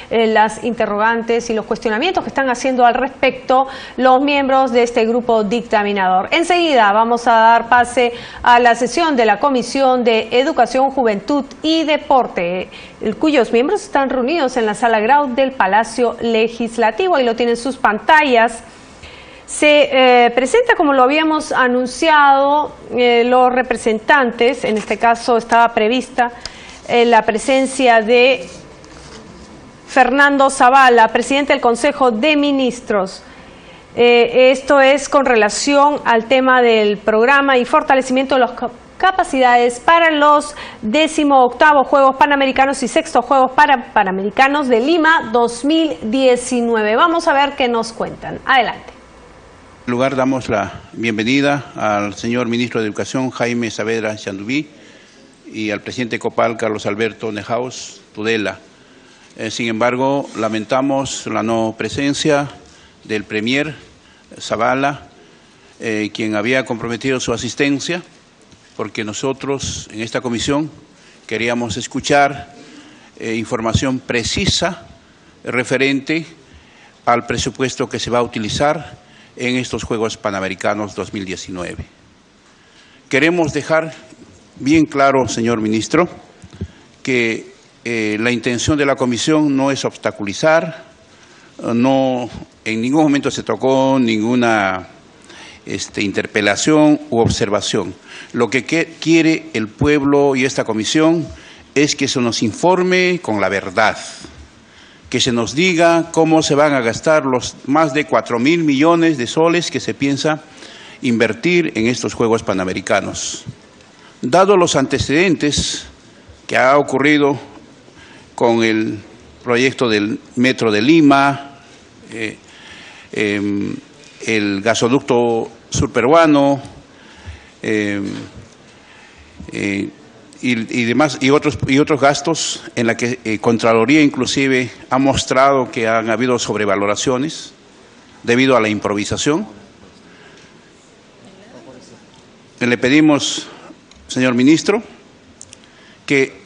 de las interrogantes y los cuestionamientos que están haciendo al respecto los miembros de este grupo dictaminador. Enseguida vamos a dar pase a la sesión de la Comisión de Educación, Juventud y Deporte, cuyos miembros están reunidos en la Sala Grau del Palacio Legislativo y lo tienen en sus pantallas. Se presenta, como lo habíamos anunciado, los representantes. En este caso estaba prevista la presencia de Fernando Zavala, presidente del Consejo de Ministros. Esto es con relación al tema del programa y fortalecimiento de las capacidades para los 18º Juegos Panamericanos y 6º Juegos Panamericanos de Lima 2019. Vamos a ver qué nos cuentan. Adelante. En primer lugar, damos la bienvenida al señor ministro de Educación, Jaime Saavedra Chandubí, y al presidente Copal, Carlos Alberto Nejaus Tudela. Sin embargo, lamentamos la no presencia del premier Zavala, quien había comprometido su asistencia, porque nosotros en esta comisión queríamos escuchar información precisa referente al presupuesto que se va a utilizar en estos Juegos Panamericanos 2019. Queremos dejar bien claro, señor ministro, que la intención de la comisión no es obstaculizar, no en ningún momento se tocó ninguna interpelación u observación. Lo que quiere el pueblo y esta comisión es que se nos informe con la verdad, que se nos diga cómo se van a gastar los más de 4.000 millones de soles que se piensa invertir en estos Juegos Panamericanos. Dado los antecedentes que ha ocurrido con el proyecto del Metro de Lima, el gasoducto surperuano y otros gastos en la que Contraloría inclusive ha mostrado que han habido sobrevaloraciones debido a la improvisación. Le pedimos, señor ministro, que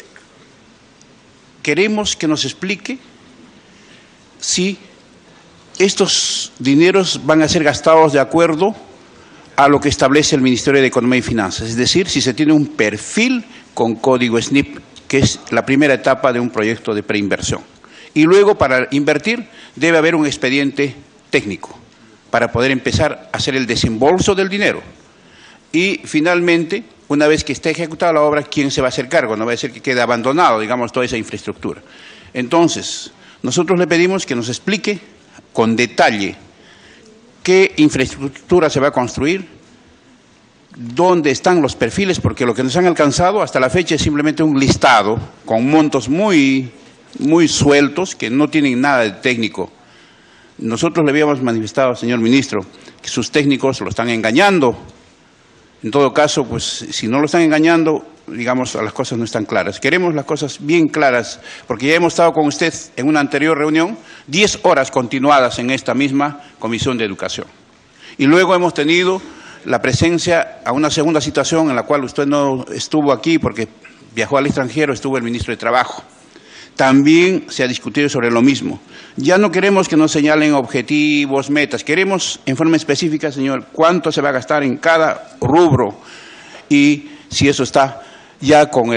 queremos que nos explique si estos dineros van a ser gastados de acuerdo a lo que establece el Ministerio de Economía y Finanzas, es decir, si se tiene un perfil con código SNIP, que es la primera etapa de un proyecto de preinversión. Y luego, para invertir, debe haber un expediente técnico para poder empezar a hacer el desembolso del dinero. Y finalmente, una vez que esté ejecutada la obra, ¿quién se va a hacer cargo? No va a ser que quede abandonado, digamos, toda esa infraestructura. Entonces, nosotros le pedimos que nos explique con detalle qué infraestructura se va a construir, dónde están los perfiles, porque lo que nos han alcanzado hasta la fecha es simplemente un listado con montos muy sueltos que no tienen nada de técnico. Nosotros le habíamos manifestado, señor ministro, que sus técnicos lo están engañando. En todo caso, pues si no lo están engañando, digamos, las cosas no están claras. Queremos las cosas bien claras, porque ya hemos estado con usted en una anterior reunión, 10 horas continuadas en esta misma Comisión de Educación. Y luego hemos tenido la presencia a una segunda situación en la cual usted no estuvo aquí porque viajó al extranjero, estuvo el ministro de Trabajo. También se ha discutido sobre lo mismo. Ya no queremos que nos señalen objetivos, metas. Queremos en forma específica, señor, cuánto se va a gastar en cada rubro y si eso está ya con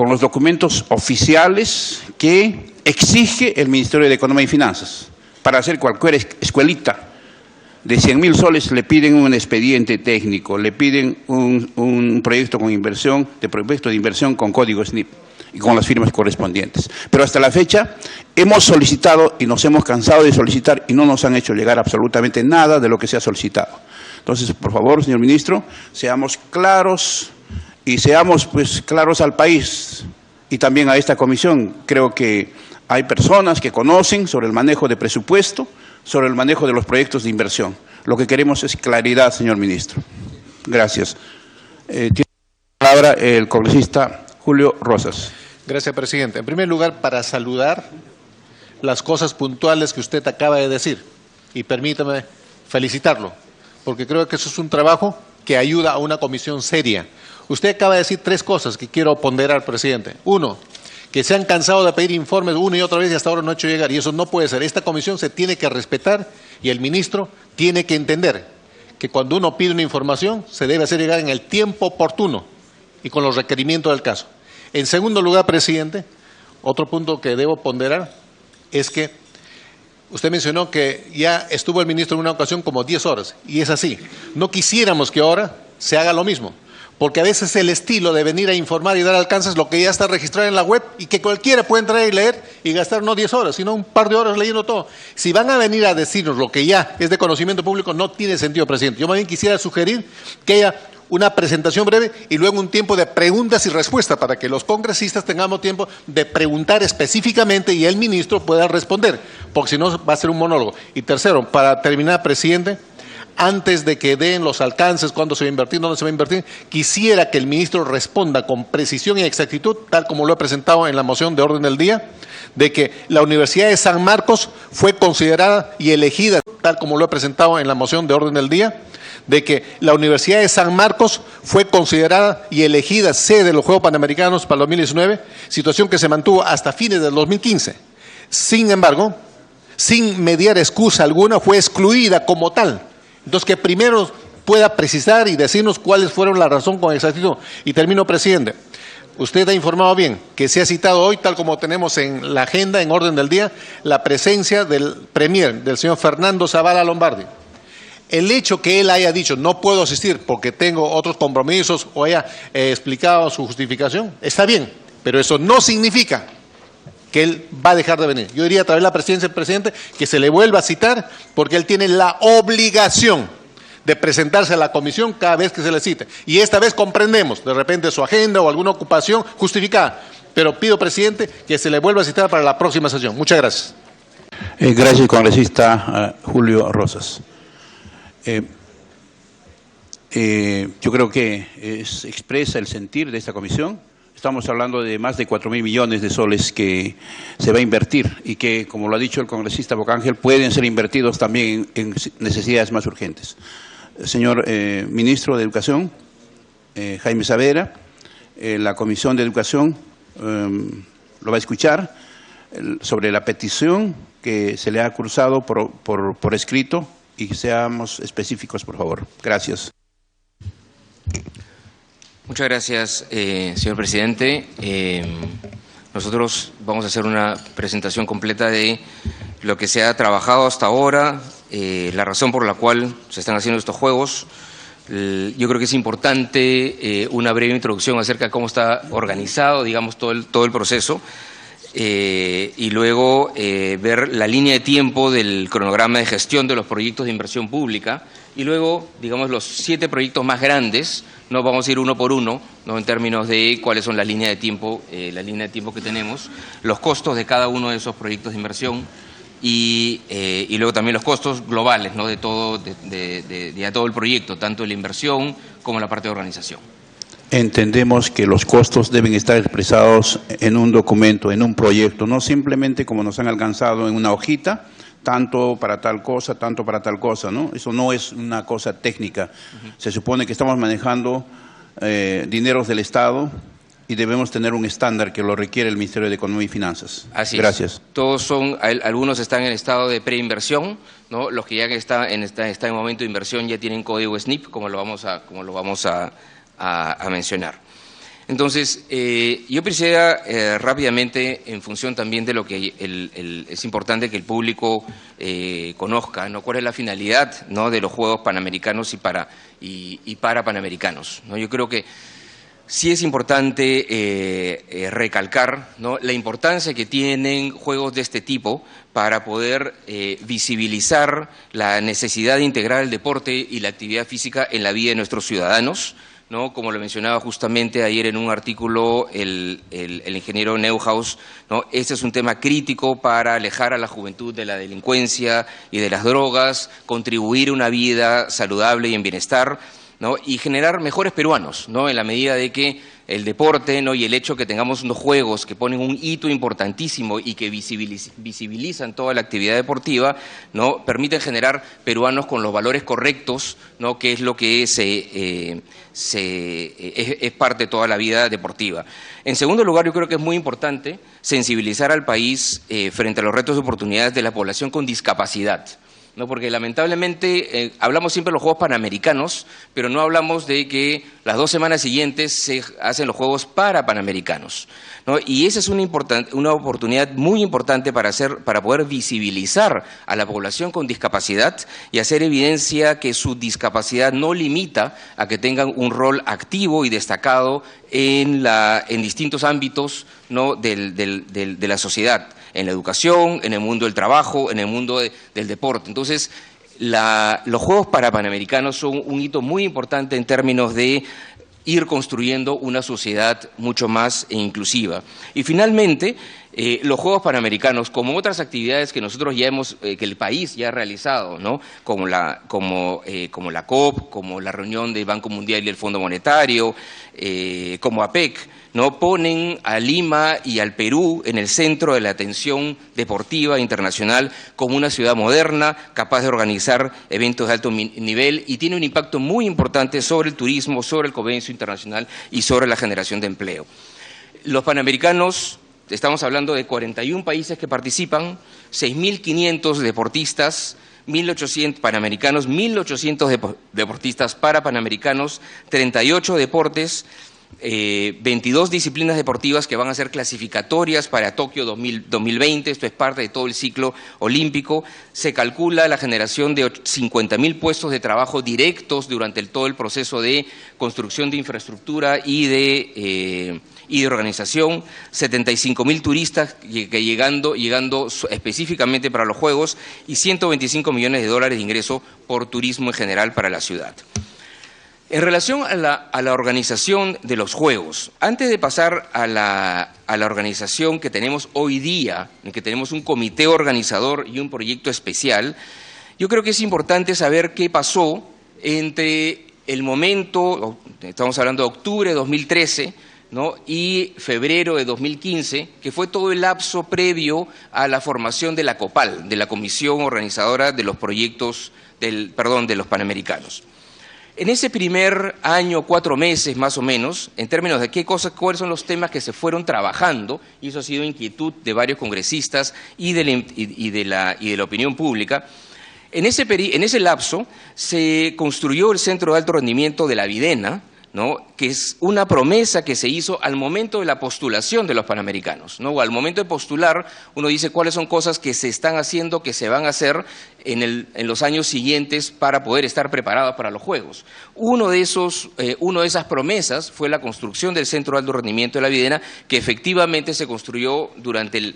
los documentos oficiales que exige el Ministerio de Economía y Finanzas. Para hacer cualquier escuelita de 100.000 soles le piden un expediente técnico, le piden un proyecto con inversión, proyecto de inversión con código SNIP y con las firmas correspondientes. Pero hasta la fecha hemos solicitado y nos hemos cansado de solicitar y no nos han hecho llegar absolutamente nada de lo que se ha solicitado. Entonces, por favor, señor ministro, seamos claros y seamos pues claros al país y también a esta comisión. Creo que hay personas que conocen sobre el manejo de presupuesto, sobre el manejo de los proyectos de inversión. Lo que queremos es claridad, señor ministro. Gracias. Tiene la palabra el congresista Julio Rosas. Gracias, presidente. En primer lugar, para saludar las cosas puntuales que usted acaba de decir y permítame felicitarlo, porque creo que eso es un trabajo que ayuda a una comisión seria. Usted acaba de decir 3 cosas que quiero ponderar, presidente. 1, que se han cansado de pedir informes una y otra vez y hasta ahora no ha hecho llegar. Y eso no puede ser. Esta comisión se tiene que respetar y el ministro tiene que entender que cuando uno pide una información se debe hacer llegar en el tiempo oportuno y con los requerimientos del caso. En segundo lugar, presidente, otro punto que debo ponderar es que usted mencionó que ya estuvo el ministro en una ocasión como 10 horas, y es así. No quisiéramos que ahora se haga lo mismo, porque a veces el estilo de venir a informar y dar alcances es lo que ya está registrado en la web y que cualquiera puede entrar y leer y gastar no 10 horas, sino un par de horas leyendo todo. Si van a venir a decirnos lo que ya es de conocimiento público, no tiene sentido, presidente. Yo más bien quisiera sugerir que haya una presentación breve y luego un tiempo de preguntas y respuestas para que los congresistas tengamos tiempo de preguntar específicamente y el ministro pueda responder, porque si no va a ser un monólogo. Y tercero, para terminar, presidente, antes de que den los alcances, cuándo se va a invertir, dónde se va a invertir, quisiera que el ministro responda con precisión y exactitud, tal como lo he presentado en la moción de orden del día, de que la Universidad de San Marcos fue considerada y elegida, tal como lo he presentado en la moción de orden del día, de que la Universidad de San Marcos fue considerada y elegida sede de los Juegos Panamericanos para el 2019, situación que se mantuvo hasta fines del 2015. Sin embargo, sin mediar excusa alguna, fue excluida como tal. Entonces, que primero pueda precisar y decirnos cuáles fueron la razón con exactitud. Y termino, presidente. Usted ha informado bien que se ha citado hoy, tal como tenemos en la agenda, en orden del día, la presencia del premier, del señor Fernando Zavala Lombardi. El hecho que él haya dicho no puedo asistir porque tengo otros compromisos o haya explicado su justificación, está bien, pero eso no significa que él va a dejar de venir. Yo diría a través de la presidencia del presidente que se le vuelva a citar porque él tiene la obligación de presentarse a la comisión cada vez que se le cite. Y esta vez comprendemos de repente su agenda o alguna ocupación justificada, pero pido, presidente, que se le vuelva a citar para la próxima sesión. Muchas gracias. Gracias, congresista Julio Rosas. Yo creo que expresa el sentir de esta comisión. Estamos hablando de más de 4.000 millones de soles que se va a invertir y que, como lo ha dicho el congresista Bocángel, pueden ser invertidos también en necesidades más urgentes. Señor ministro de Educación, Jaime Savera, la Comisión de Educación lo va a escuchar sobre la petición que se le ha cursado por escrito y que seamos específicos, por favor. Gracias. Muchas gracias, señor presidente. Nosotros vamos a hacer una presentación completa de lo que se ha trabajado hasta ahora, la razón por la cual se están haciendo estos juegos. Yo creo que es importante una breve introducción acerca de cómo está organizado, digamos, todo el proceso. Y luego ver la línea de tiempo del cronograma de gestión de los proyectos de inversión pública y luego, digamos, los 7 proyectos más grandes. No vamos a ir uno por uno, ¿no?, en términos de cuáles son la línea de tiempo que tenemos, los costos de cada uno de esos proyectos de inversión y luego también los costos globales, ¿no?, de todo el proyecto, tanto de la inversión como la parte de organización. Entendemos que los costos deben estar expresados en un documento, en un proyecto, no simplemente como nos han alcanzado en una hojita, tanto para tal cosa, tanto para tal cosa, ¿no? Eso no es una cosa técnica. Se supone que estamos manejando dineros del Estado y debemos tener un estándar que lo requiere el Ministerio de Economía y Finanzas. Así Gracias. Es. Todos son, algunos están en estado de preinversión, ¿no? Los que ya están en momento de inversión ya tienen código SNIP, como lo vamos a mencionar. Entonces, yo quisiera rápidamente, en función también de lo que es importante que el público conozca, ¿no?, cuál es la finalidad, ¿no?, de los Juegos Panamericanos y para Panamericanos, ¿no? Yo creo que sí es importante recalcar, ¿no?, la importancia que tienen juegos de este tipo para poder visibilizar la necesidad de integrar el deporte y la actividad física en la vida de nuestros ciudadanos, ¿no? Como lo mencionaba justamente ayer en un artículo el ingeniero Neuhaus, ¿no? Este es un tema crítico para alejar a la juventud de la delincuencia y de las drogas, contribuir a una vida saludable y en bienestar, ¿no? Y generar mejores peruanos, ¿no? En la medida de que el deporte, ¿no? Y el hecho que tengamos unos juegos que ponen un hito importantísimo y que visibilizan toda la actividad deportiva, ¿no? Permiten generar peruanos con los valores correctos, ¿no? Que es lo que es parte de toda la vida deportiva. En segundo lugar, yo creo que es muy importante sensibilizar al país frente a los retos y oportunidades de la población con discapacidad, ¿no? Porque lamentablemente hablamos siempre de los Juegos Panamericanos, pero no hablamos de que las 2 semanas siguientes se hacen los Juegos Panamericanos, ¿no? Y esa es una oportunidad muy importante para poder visibilizar a la población con discapacidad y hacer evidencia que su discapacidad no limita a que tengan un rol activo y destacado en distintos ámbitos, ¿no? de la sociedad, en la educación, en el mundo del trabajo, en el mundo del deporte. Entonces, los Juegos Panamericanos son un hito muy importante en términos de ir construyendo una sociedad mucho más inclusiva. Y finalmente, los Juegos Panamericanos, como otras actividades que nosotros ya que el país ya ha realizado, ¿no? Como la COP, como la reunión del Banco Mundial y el Fondo Monetario, como APEC, ¿no? Ponen a Lima y al Perú en el centro de la atención deportiva internacional como una ciudad moderna, capaz de organizar eventos de alto nivel y tiene un impacto muy importante sobre el turismo, sobre el comercio internacional y sobre la generación de empleo. Los Panamericanos, estamos hablando de 41 países que participan, 6.500 deportistas, 1.800 panamericanos, 1.800 deportistas parapanamericanos, 38 deportes, 22 disciplinas deportivas que van a ser clasificatorias para Tokio 2020, esto es parte de todo el ciclo olímpico. Se calcula la generación de 50.000 puestos de trabajo directos durante todo el proceso de construcción de infraestructura y de organización, 75.000 turistas llegando específicamente para los Juegos y 125 millones de dólares de ingreso por turismo en general para la ciudad. En relación a la organización de los Juegos, antes de pasar a la organización que tenemos hoy día, en que tenemos un comité organizador y un proyecto especial, yo creo que es importante saber qué pasó entre el momento, estamos hablando de octubre de 2013, ¿no? Y febrero de 2015, que fue todo el lapso previo a la formación de la COPAL, de la Comisión Organizadora de los Proyectos de los Panamericanos. En ese primer año, 4 meses más o menos, en términos de cuáles son los temas que se fueron trabajando, y eso ha sido inquietud de varios congresistas y de la opinión pública, en ese lapso se construyó el Centro de Alto Rendimiento de la Videna, ¿no? Que es una promesa que se hizo al momento de la postulación de los Panamericanos, ¿no? O al momento de postular, uno dice cuáles son cosas que se están haciendo, que se van a hacer en los años siguientes para poder estar preparados para los Juegos. Una de esas promesas fue la construcción del Centro de Alto Rendimiento de la Videna, que efectivamente se construyó durante el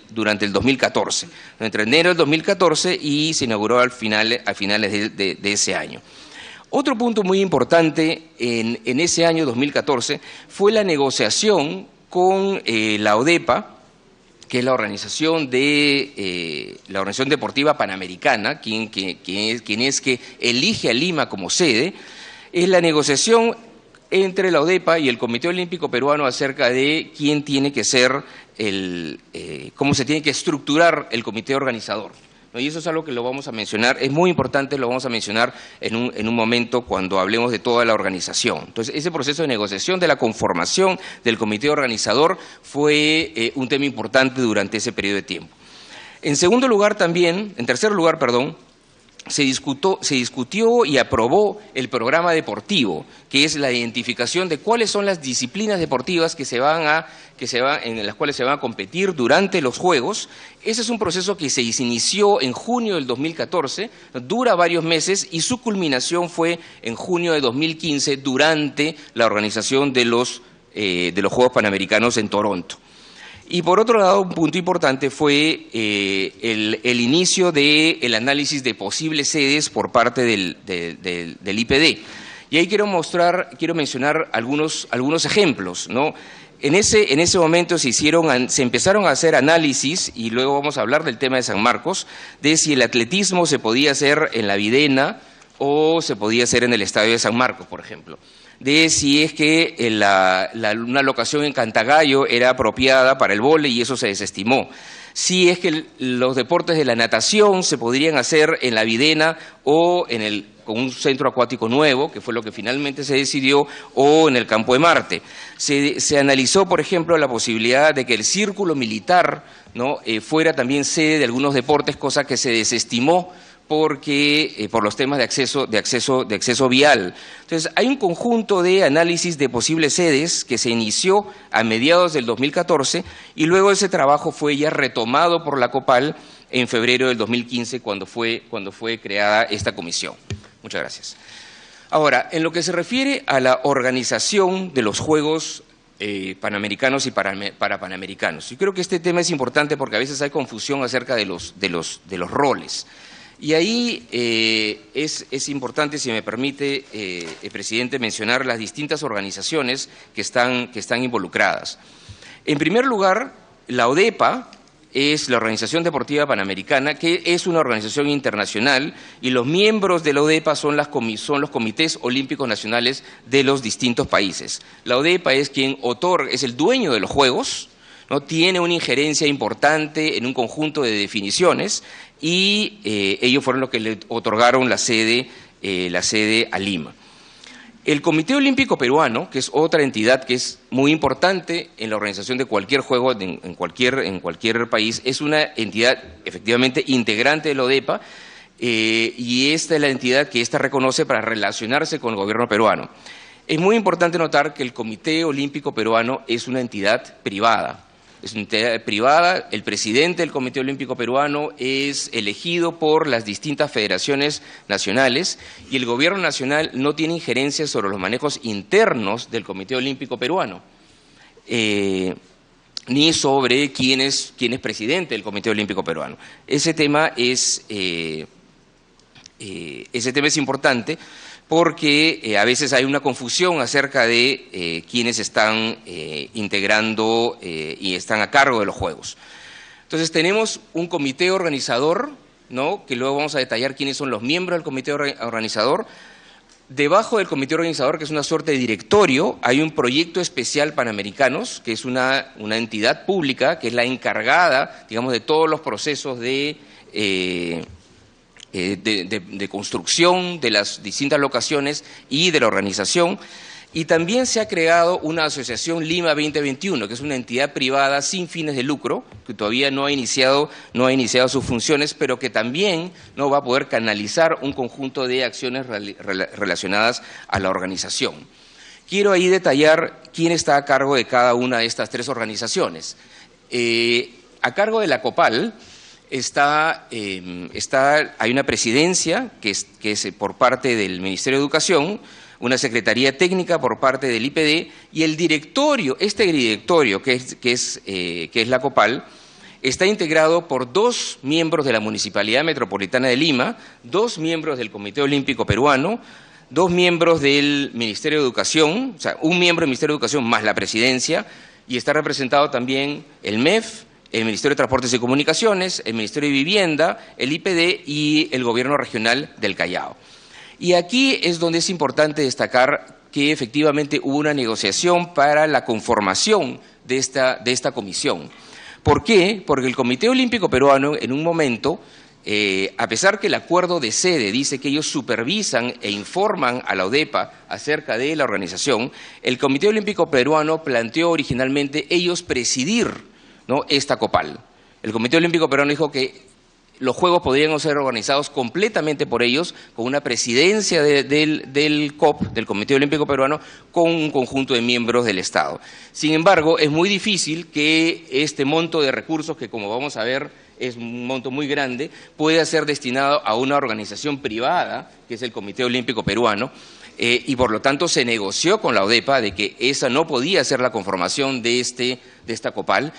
2014, entre enero del 2014 y se inauguró a finales de ese año. Otro punto muy importante en ese año 2014 fue la negociación con la ODEPA, que es la organización deportiva panamericana, quien es que elige a Lima como sede. Es la negociación entre la ODEPA y el Comité Olímpico Peruano acerca de quién tiene que ser cómo se tiene que estructurar el comité organizador. Y eso es algo que lo vamos a mencionar, es muy importante, lo vamos a mencionar en un momento cuando hablemos de toda la organización. Entonces, ese proceso de negociación de la conformación del comité organizador fue un tema importante durante ese periodo de tiempo. En tercer lugar, se discutió y aprobó el programa deportivo, que es la identificación de cuáles son las disciplinas deportivas en las cuales se van a competir durante los Juegos. Ese es un proceso que se inició en junio del 2014, dura varios meses y su culminación fue en junio de 2015 durante la organización de los Juegos Panamericanos en Toronto. Y por otro lado, un punto importante fue el inicio del análisis de posibles sedes por parte del IPD. Y ahí quiero mencionar algunos ejemplos, ¿no? En ese momento se empezaron a hacer análisis, y luego vamos a hablar del tema de San Marcos, de si el atletismo se podía hacer en la Videna o se podía hacer en el Estadio de San Marcos, por ejemplo. De si es que una locación en Cantagallo era apropiada para el vóley y eso se desestimó. Si es que los deportes de la natación se podrían hacer en la Videna o con un centro acuático nuevo, que fue lo que finalmente se decidió, o en el Campo de Marte. Se analizó, por ejemplo, la posibilidad de que el círculo militar, ¿no?, fuera también sede de algunos deportes, cosa que se desestimó porque por los temas de acceso vial. Entonces, hay un conjunto de análisis de posibles sedes que se inició a mediados del 2014 y luego ese trabajo fue ya retomado por la COPAL en febrero del 2015 cuando fue creada esta comisión. Muchas gracias. Ahora, en lo que se refiere a la organización de los Juegos Panamericanos y para Panamericanos, yo creo que este tema es importante porque a veces hay confusión acerca de los roles. Y ahí es importante, si me permite, presidente, mencionar las distintas organizaciones que están involucradas. En primer lugar, la ODEPA es la Organización Deportiva Panamericana, que es una organización internacional, y los miembros de la ODEPA son los comités olímpicos nacionales de los distintos países. La ODEPA es quien es el dueño de los Juegos, ¿no? Tiene una injerencia importante en un conjunto de definiciones y ellos fueron los que le otorgaron la sede a Lima. El Comité Olímpico Peruano, que es otra entidad que es muy importante en la organización de cualquier juego en cualquier país, es una entidad efectivamente integrante de la ODEPA y esta es la entidad que ésta reconoce para relacionarse con el gobierno peruano. Es muy importante notar que el Comité Olímpico Peruano es una entidad privada. Es una entidad privada, el presidente del Comité Olímpico Peruano es elegido por las distintas federaciones nacionales y el gobierno nacional no tiene injerencia sobre los manejos internos del Comité Olímpico Peruano, ni sobre quién es presidente del Comité Olímpico Peruano. Ese tema es importante porque a veces hay una confusión acerca de quiénes están integrando y están a cargo de los Juegos. Entonces tenemos un comité organizador, ¿no?, que luego vamos a detallar quiénes son los miembros del comité organizador. Debajo del comité organizador, que es una suerte de directorio, hay un proyecto especial Panamericanos, que es una entidad pública que es la encargada, digamos, de todos los procesos de construcción de las distintas locaciones y de la organización. Y también se ha creado una asociación Lima 2021, que es una entidad privada sin fines de lucro, que todavía no ha iniciado sus funciones, pero que también no va a poder canalizar un conjunto de acciones relacionadas a la organización. Quiero ahí detallar quién está a cargo de cada una de estas tres organizaciones. A cargo de la COPAL hay una presidencia que es por parte del Ministerio de Educación, una secretaría técnica por parte del IPD y el directorio, que es la COPAL, está integrado por 2 miembros de la Municipalidad Metropolitana de Lima, 2 miembros del Comité Olímpico Peruano, 2 miembros del Ministerio de Educación, o sea, un miembro del Ministerio de Educación más la presidencia, y está representado también el MEF, el Ministerio de Transportes y Comunicaciones, el Ministerio de Vivienda, el IPD y el Gobierno Regional del Callao. Y aquí es donde es importante destacar que efectivamente hubo una negociación para la conformación de esta comisión. ¿Por qué? Porque el Comité Olímpico Peruano en un momento, a pesar que el acuerdo de sede dice que ellos supervisan e informan a la ODEPA acerca de la organización, el Comité Olímpico Peruano planteó originalmente ellos presidir, ¿no?, esta COPAL. El Comité Olímpico Peruano dijo que los Juegos podrían ser organizados completamente por ellos, con una presidencia del COP, del Comité Olímpico Peruano, con un conjunto de miembros del Estado. Sin embargo, es muy difícil que este monto de recursos, que como vamos a ver es un monto muy grande, pueda ser destinado a una organización privada, que es el Comité Olímpico Peruano, y por lo tanto se negoció con la ODEPA de que esa no podía ser la conformación de esta COPAL,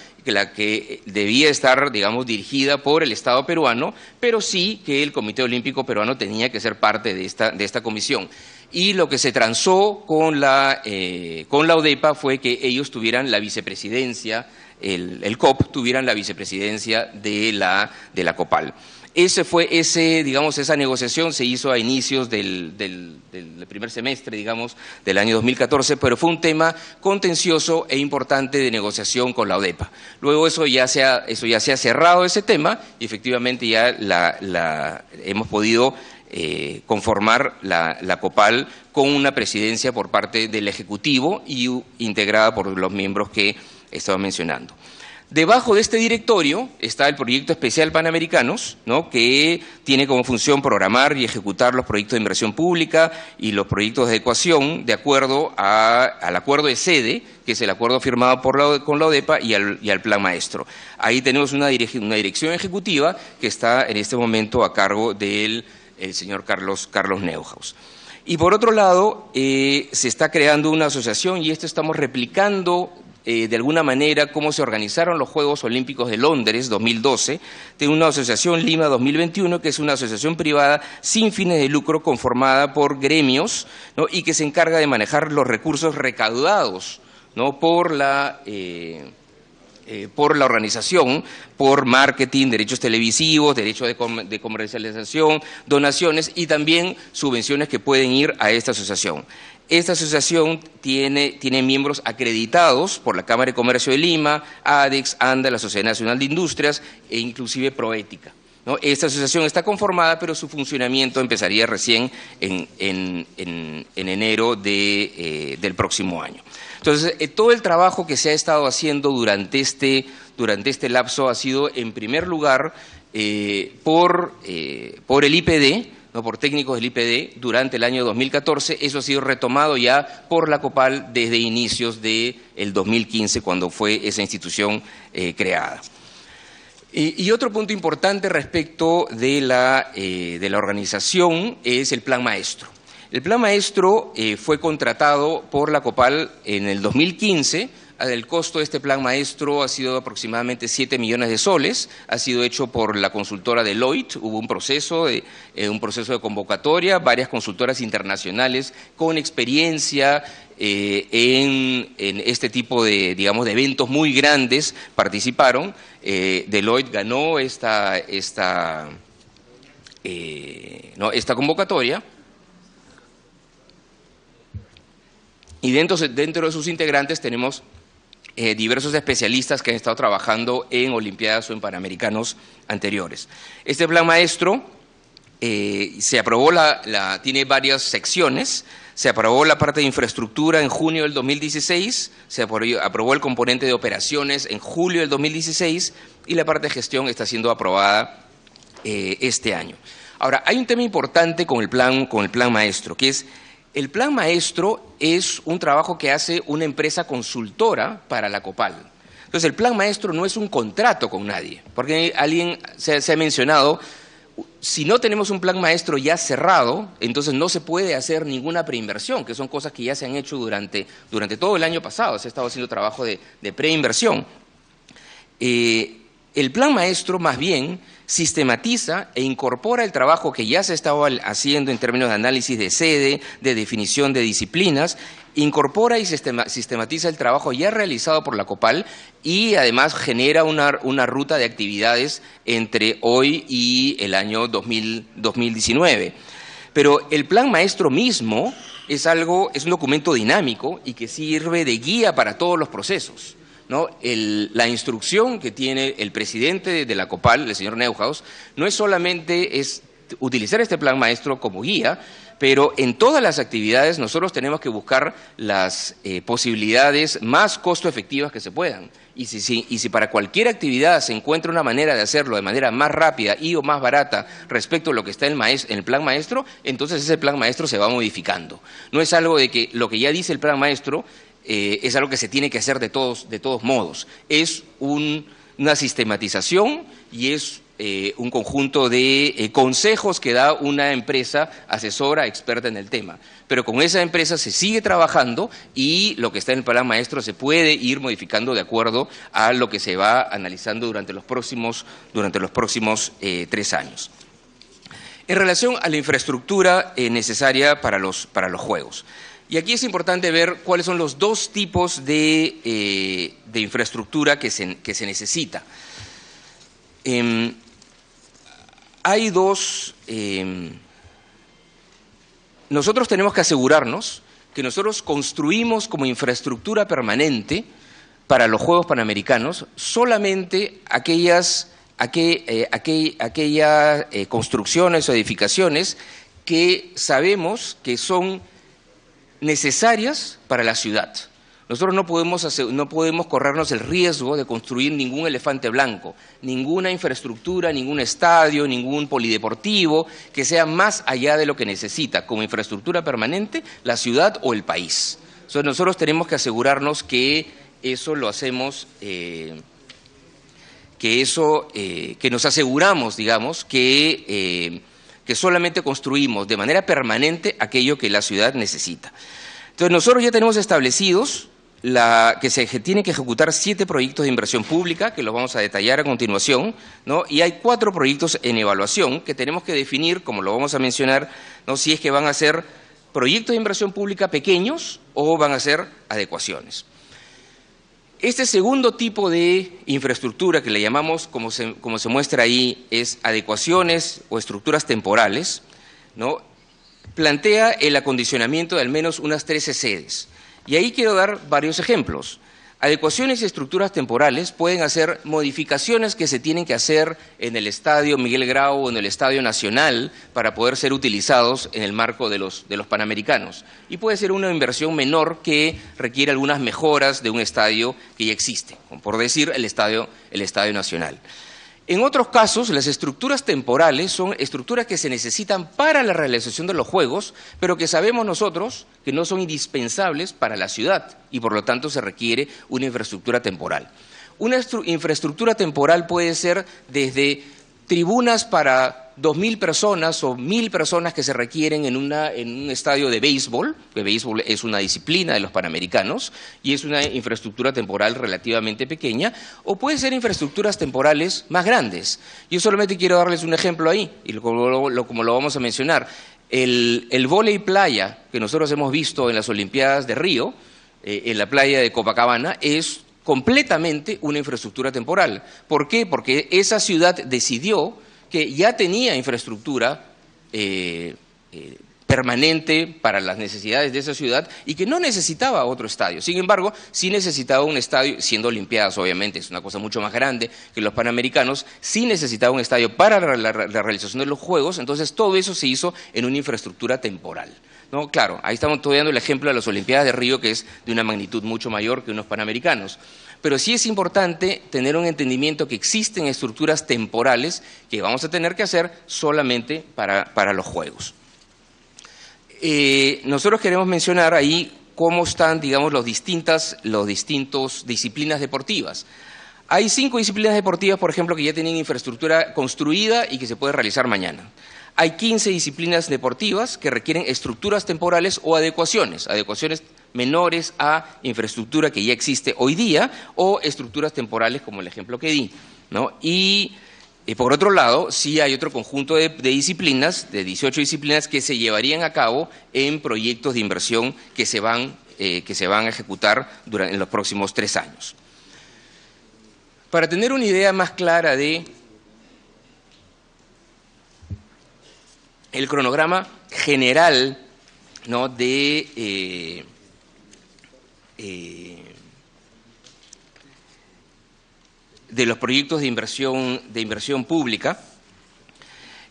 que debía estar, digamos, dirigida por el Estado peruano, pero sí que el Comité Olímpico Peruano tenía que ser parte de esta comisión. Y lo que se transó con la ODEPA fue que ellos tuvieran la vicepresidencia el COP tuvieran la vicepresidencia de la COPAL. Esa negociación se hizo a inicios del primer semestre, digamos, del año 2014, pero fue un tema contencioso e importante de negociación con la ODEPA. Luego eso ya se ha cerrado ese tema y efectivamente ya hemos podido conformar la COPAL con una presidencia por parte del Ejecutivo y integrada por los miembros que estaba mencionando. Debajo de este directorio está el Proyecto Especial Panamericanos, ¿no?, que tiene como función programar y ejecutar los proyectos de inversión pública y los proyectos de adecuación de acuerdo al acuerdo de sede, que es el acuerdo firmado con la ODEPA y al Plan Maestro. Ahí tenemos una dirección ejecutiva que está en este momento a cargo del señor Carlos Neuhaus. Y por otro lado, se está creando una asociación y esto estamos replicando de alguna manera cómo se organizaron los Juegos Olímpicos de Londres 2012, de una asociación Lima 2021, que es una asociación privada sin fines de lucro conformada por gremios, ¿no?, y que se encarga de manejar los recursos recaudados, ¿no?, por la organización, por marketing, derechos televisivos, derechos de comercialización, donaciones y también subvenciones que pueden ir a esta asociación. Esta asociación tiene miembros acreditados por la Cámara de Comercio de Lima, ADEX, ANDA, la Sociedad Nacional de Industrias e inclusive Proética, ¿no? Esta asociación está conformada, pero su funcionamiento empezaría recién en enero del próximo año. Entonces, todo el trabajo que se ha estado haciendo durante este lapso ha sido, en primer lugar, por el IPD, ¿no?, por técnicos del IPD durante el año 2014. Eso ha sido retomado ya por la COPAL desde inicios del 2015, cuando fue esa institución creada. Y otro punto importante respecto de la organización es el Plan Maestro. El Plan Maestro fue contratado por la COPAL en el 2015. El costo de este Plan Maestro ha sido aproximadamente 7 millones de soles, ha sido hecho por la consultora Deloitte, hubo un proceso de convocatoria, varias consultoras internacionales con experiencia en este tipo de eventos muy grandes participaron. Deloitte ganó esta convocatoria. Y dentro de sus integrantes tenemos diversos especialistas que han estado trabajando en Olimpiadas o en Panamericanos anteriores. Este Plan Maestro se aprobó, tiene varias secciones. Se aprobó la parte de infraestructura en junio del 2016, se aprobó el componente de operaciones en julio del 2016 y la parte de gestión está siendo aprobada este año. Ahora, hay un tema importante con el Plan Maestro, que es: el Plan Maestro es un trabajo que hace una empresa consultora para la COPAL. Entonces, el Plan Maestro no es un contrato con nadie, porque alguien se ha mencionado, si no tenemos un Plan Maestro ya cerrado, entonces no se puede hacer ninguna preinversión, que son cosas que ya se han hecho durante todo el año pasado, se ha estado haciendo trabajo de preinversión. El Plan Maestro, más bien, sistematiza e incorpora el trabajo que ya se estaba haciendo en términos de análisis de sede, de definición de disciplinas, incorpora y sistematiza el trabajo ya realizado por la COPAL y además genera una ruta de actividades entre hoy y el año 2019. Pero el Plan Maestro mismo es un documento dinámico y que sirve de guía para todos los procesos, ¿no? La instrucción que tiene el presidente de la COPAL, el señor Neuhaus, no es solamente utilizar este Plan Maestro como guía, pero en todas las actividades nosotros tenemos que buscar las posibilidades más costo efectivas que se puedan. Y si para cualquier actividad se encuentra una manera de hacerlo de manera más rápida y o más barata respecto a lo que está en el Plan Maestro, entonces ese Plan Maestro se va modificando. No es algo de que lo que ya dice el Plan Maestro es algo que se tiene que hacer de todos modos. Es una sistematización y es un conjunto de consejos que da una empresa asesora experta en el tema. Pero con esa empresa se sigue trabajando y lo que está en el Plan Maestro se puede ir modificando de acuerdo a lo que se va analizando durante los próximos 3 años. En relación a la infraestructura necesaria para los Juegos. Y aquí es importante ver cuáles son los dos tipos de infraestructura que se necesita. Hay dos... nosotros tenemos que asegurarnos que nosotros construimos como infraestructura permanente para los Juegos Panamericanos solamente aquellas construcciones o edificaciones que sabemos que son necesarias para la ciudad. Nosotros no podemos corrernos el riesgo de construir ningún elefante blanco, ninguna infraestructura, ningún estadio, ningún polideportivo que sea más allá de lo que necesita como infraestructura permanente la ciudad o el país. Entonces nosotros tenemos que asegurarnos que eso lo hacemos, que nos aseguramos, digamos, que solamente construimos de manera permanente aquello que la ciudad necesita. Entonces nosotros ya tenemos establecidos que se tienen que ejecutar 7 proyectos de inversión pública, que los vamos a detallar a continuación, ¿no? Y hay 4 proyectos en evaluación que tenemos que definir, como lo vamos a mencionar, ¿no? Si es que van a ser proyectos de inversión pública pequeños o van a ser adecuaciones. Este segundo tipo de infraestructura que le llamamos, como se muestra ahí, es adecuaciones o estructuras temporales, ¿no? Plantea el acondicionamiento de al menos unas 13 sedes. Y ahí quiero dar varios ejemplos. Adecuaciones y estructuras temporales pueden hacer modificaciones que se tienen que hacer en el Estadio Miguel Grau o en el Estadio Nacional para poder ser utilizados en el marco de los Panamericanos. Y puede ser una inversión menor que requiere algunas mejoras de un estadio que ya existe, como por decir el Estadio Nacional. En otros casos, las estructuras temporales son estructuras que se necesitan para la realización de los Juegos, pero que sabemos nosotros que no son indispensables para la ciudad y por lo tanto se requiere una infraestructura temporal. Una infraestructura temporal puede ser desde tribunas para 2.000 personas o 1.000 personas que se requieren en un estadio de béisbol, que béisbol es una disciplina de los Panamericanos y es una infraestructura temporal relativamente pequeña, o puede ser infraestructuras temporales más grandes. Yo solamente quiero darles un ejemplo ahí, y como lo vamos a mencionar. El vóley playa que nosotros hemos visto en las Olimpiadas de Río, en la playa de Copacabana, es completamente una infraestructura temporal. ¿Por qué? Porque esa ciudad decidió que ya tenía infraestructura permanente para las necesidades de esa ciudad y que no necesitaba otro estadio. Sin embargo, sí necesitaba un estadio, siendo Olimpiadas obviamente, es una cosa mucho más grande que los Panamericanos, sí necesitaba un estadio para la realización de los Juegos, entonces todo eso se hizo en una infraestructura temporal. ¿No? Claro, ahí estamos dando el ejemplo de las Olimpiadas de Río, que es de una magnitud mucho mayor que unos Panamericanos. Pero sí es importante tener un entendimiento que existen estructuras temporales que vamos a tener que hacer solamente para los Juegos. Nosotros queremos mencionar ahí cómo están, digamos, los distintos disciplinas deportivas. Hay 5 disciplinas deportivas, por ejemplo, que ya tienen infraestructura construida y que se puede realizar mañana. Hay 15 disciplinas deportivas que requieren estructuras temporales o adecuaciones menores a infraestructura que ya existe hoy día o estructuras temporales como el ejemplo que di, ¿no? Y por otro lado, sí hay otro conjunto de disciplinas, de 18 disciplinas que se llevarían a cabo en proyectos de inversión que se van a ejecutar en los próximos 3 años. Para tener una idea más clara de el cronograma general, ¿no? de los proyectos de inversión pública,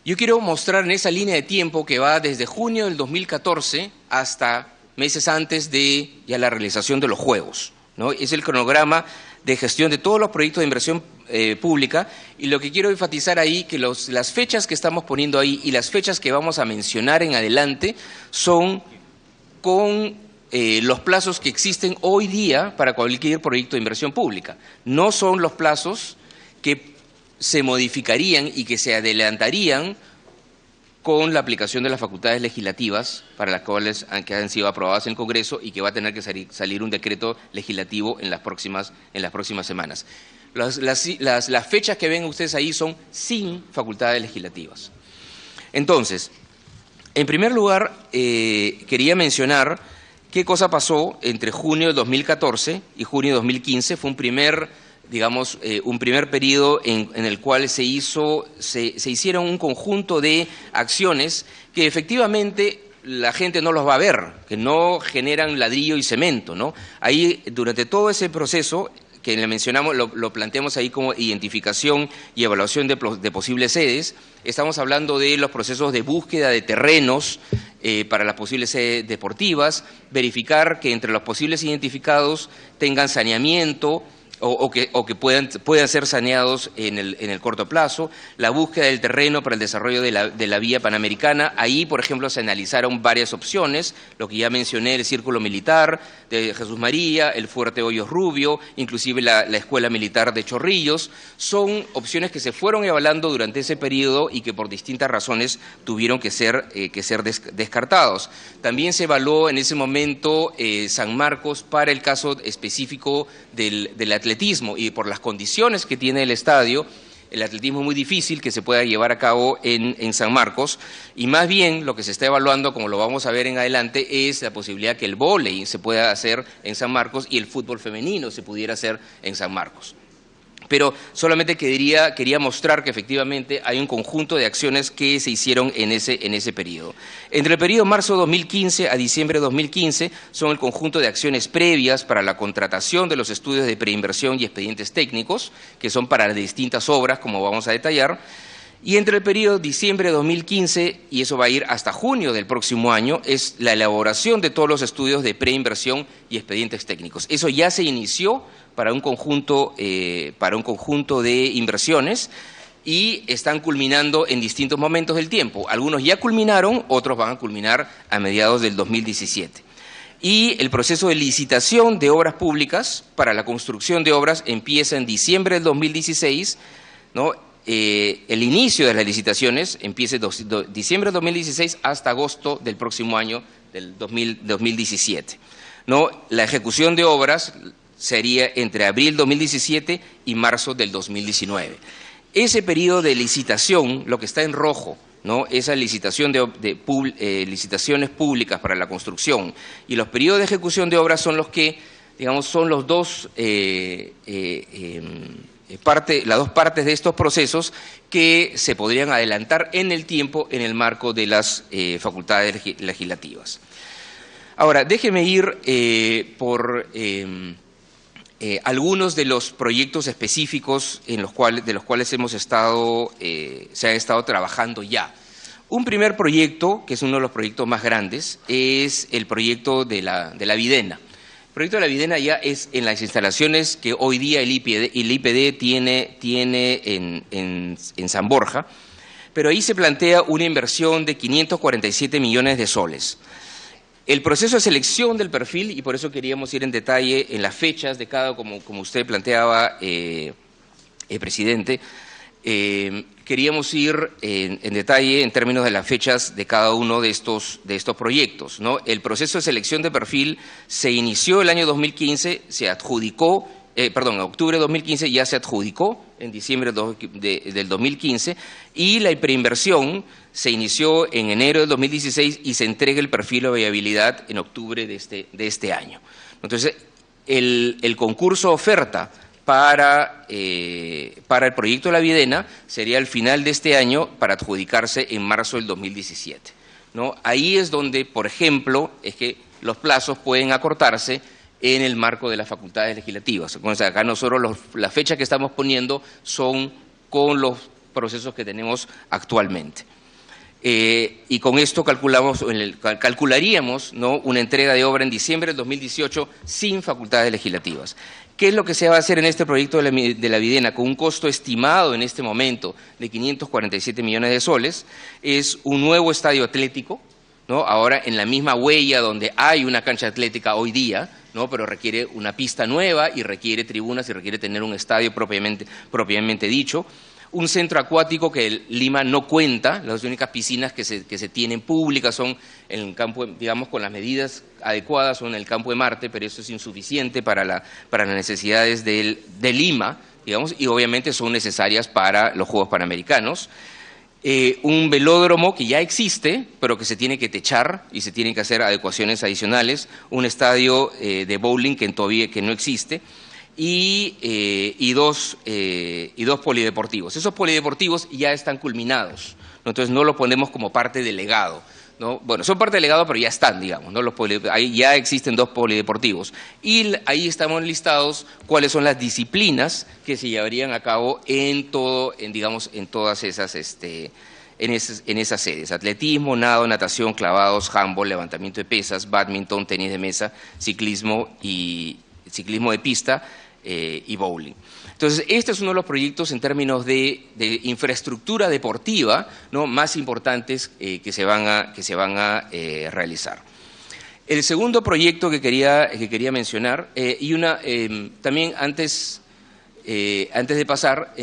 yo quiero mostrar en esa línea de tiempo que va desde junio del 2014 hasta meses antes de ya la realización de los Juegos, ¿no? Es el cronograma de gestión de todos los proyectos de inversión pública, y lo que quiero enfatizar ahí que las fechas que estamos poniendo ahí y las fechas que vamos a mencionar en adelante son con los plazos que existen hoy día para cualquier proyecto de inversión pública. No son los plazos que se modificarían y que se adelantarían con la aplicación de las facultades legislativas para las cuales que han sido aprobadas en el Congreso y que va a tener que salir un decreto legislativo en las próximas semanas. Las fechas que ven ustedes ahí son sin facultades legislativas. Entonces, en primer lugar, quería mencionar ¿Qué cosa pasó entre junio de 2014 y junio de 2015? Fue un primer, digamos, un primer periodo en el cual se hicieron un conjunto de acciones que efectivamente la gente no los va a ver, que no generan ladrillo y cemento, ¿no? Ahí, durante todo ese proceso que le mencionamos, lo planteamos ahí como identificación y evaluación de posibles sedes. Estamos hablando de los procesos de búsqueda de terrenos para las posibles sedes deportivas, verificar que entre los posibles identificados tengan saneamiento o que puedan ser saneados en el corto plazo, la búsqueda del terreno para el desarrollo de la vía panamericana. Ahí, por ejemplo, se analizaron varias opciones, lo que ya mencioné, el Círculo Militar de Jesús María, el Fuerte Hoyos Rubio, inclusive la Escuela Militar de Chorrillos. Son opciones que se fueron evaluando durante ese periodo y que por distintas razones tuvieron que ser descartados. También se evaluó en ese momento San Marcos para el caso específico del atletismo, y por las condiciones que tiene el estadio, el atletismo es muy difícil que se pueda llevar a cabo en San Marcos, y más bien lo que se está evaluando, como lo vamos a ver en adelante, es la posibilidad que el vóley se pueda hacer en San Marcos y el fútbol femenino se pudiera hacer en San Marcos. Pero solamente quería mostrar que efectivamente hay un conjunto de acciones que se hicieron en ese periodo. Entre el periodo marzo 2015 a diciembre de 2015 son el conjunto de acciones previas para la contratación de los estudios de preinversión y expedientes técnicos, que son para las distintas obras, como vamos a detallar. Y entre el periodo diciembre de 2015, y eso va a ir hasta junio del próximo año, es la elaboración de todos los estudios de preinversión y expedientes técnicos. Eso ya se inició para un conjunto de inversiones y están culminando en distintos momentos del tiempo. Algunos ya culminaron, otros van a culminar a mediados del 2017. Y el proceso de licitación de obras públicas para la construcción de obras empieza en diciembre del 2016, ¿no? El inicio de las licitaciones empieza en diciembre del 2016 hasta agosto del próximo año, del 2017. ¿No? La ejecución de obras sería entre abril 2017 y marzo del 2019. Ese periodo de licitación, lo que está en rojo, ¿no? Esa licitación licitaciones públicas para la construcción, y los periodos de ejecución de obras son los que, digamos, son los dos las dos partes de estos procesos que se podrían adelantar en el tiempo en el marco de las facultades legislativas. Ahora, déjeme ir por algunos de los proyectos específicos de los cuales se ha estado trabajando ya. Un primer proyecto, que es uno de los proyectos más grandes, es el proyecto de la Videna. El proyecto de la Videna ya es en las instalaciones que hoy día el IPD tiene en San Borja, pero ahí se plantea una inversión de 547 millones de soles. El proceso de selección del perfil, y por eso queríamos ir en detalle en las fechas de cada, como usted planteaba, presidente, queríamos ir en detalle en términos de las fechas de cada uno de estos proyectos, ¿no? El proceso de selección de perfil se inició el año 2015, se adjudicó, en octubre de 2015 ya se adjudicó en diciembre del 2015, y la preinversión se inició en enero del 2016 y se entrega el perfil de viabilidad en octubre de este año. Entonces, el concurso oferta para el proyecto de la Videna sería al final de este año para adjudicarse en marzo del 2017, ¿no? Ahí es donde, por ejemplo, es que los plazos pueden acortarse en el marco de las facultades legislativas. Entonces, acá nosotros las fechas que estamos poniendo son con los procesos que tenemos actualmente. Y con esto calcularíamos, ¿no?, una entrega de obra en diciembre del 2018 sin facultades legislativas. ¿Qué es lo que se va a hacer en este proyecto de la Videna? Con un costo estimado en este momento de 547 millones de soles, es un nuevo estadio atlético, ¿no? Ahora en la misma huella donde hay una cancha atlética hoy día, ¿no?, pero requiere una pista nueva y requiere tribunas y requiere tener un estadio propiamente dicho. Un centro acuático que Lima no cuenta, las únicas piscinas que se tienen públicas son en el campo, digamos, con las medidas adecuadas, son en el campo de Marte, pero eso es insuficiente para las necesidades de Lima, digamos, y obviamente son necesarias para los Juegos Panamericanos. un velódromo que ya existe, pero que se tiene que techar y se tienen que hacer adecuaciones adicionales, un estadio de bowling que todavía no existe, y dos polideportivos. Esos polideportivos ya están culminados, ¿no? Entonces no los ponemos como parte del legado, ¿no? Bueno, son parte del legado, pero ya están, digamos, ¿no? Ahí ya existen 2 polideportivos. Y ahí estamos listados cuáles son las disciplinas que se llevarían a cabo en todas esas, en esas sedes: atletismo, nado, natación, clavados, handball, levantamiento de pesas, bádminton, tenis de mesa, ciclismo de pista y bowling. Entonces, este es uno de los proyectos en términos de infraestructura deportiva, ¿no?, más importantes que se van a realizar. El segundo proyecto que quería mencionar, también antes de pasar,